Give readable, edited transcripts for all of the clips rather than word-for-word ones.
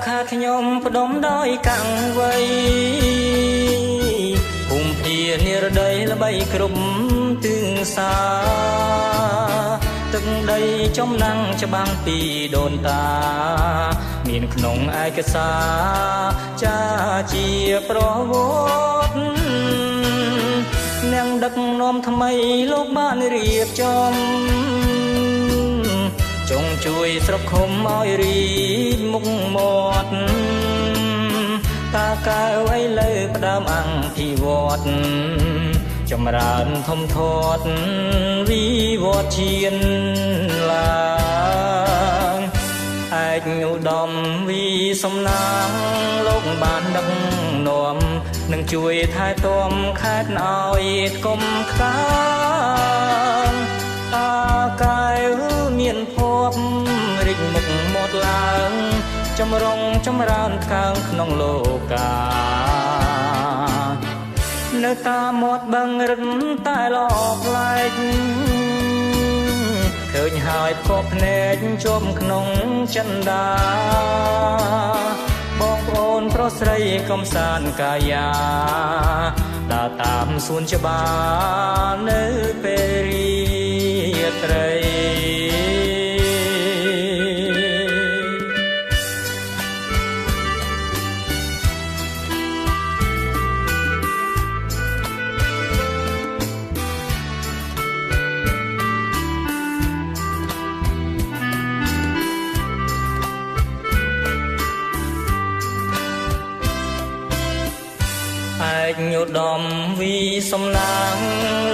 ខាតខ្ញុំផ្ដុំដោយកាំងវ័យភូមិភានិរដីល្បីគ្រប់ទិសសាទឹកដីចំណាំងច្បាំងពីដូនតាមានក្នុងឯកសារចាជាប្រវត្តិអ្នកដឹកនាំថ្មីលោកបានរៀបចំចង់ជួយស្រុកឃុំឲ្យរីកមុខមាត់តាកែវឥឡូវផ្ដើមអង្គភិវឌ្ឍចម្រើនធំធាត់វិវត្តជាតិឡើងឯកឧត្តមវីសំណាងលោកបានដឹកនាំនឹងជួយថែទាំខេត្តឲ្យកុំខានតាកែវមានភ័ព្វរិចមុខមាត់ឡើងចម្រុងចម្រើនខាងក្នុងលោកានៅតាមមាត់បឹងរឹងតែលបឡែកឃើញហើយផ្គប់ភ្នែកជាប់ក្នុងចិន្តាបងប្អូនប្រុសស្រីកំសាន្តកាយាដើរតាមសួនច្បារនៅពេលរាត្រីឯកឧត្តមវីសំណាង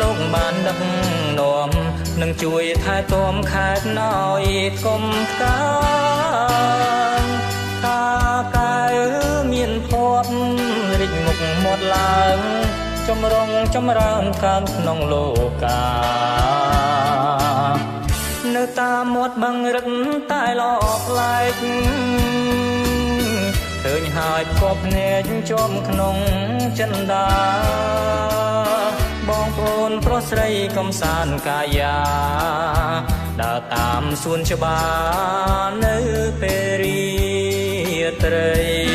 លោកបានដឹកនាំនឹងជួយថែទាំខេត្តឲ្យកុំខានតាកែវមានភ័ព្វរិចមុខមាត់ឡើងចម្រុងចម្រើនខាងក្នុងលោកានៅតាមមាត់បឹងរឹកតែលបឡែកឃើញហើយផ្គប់ភ្នែកជាប់ក្នុងចិន្តាបងប្អូនប្រុសស្រីកំសាន្តកាយាដើរតាមសួនច្បារនៅពេលរាត្រី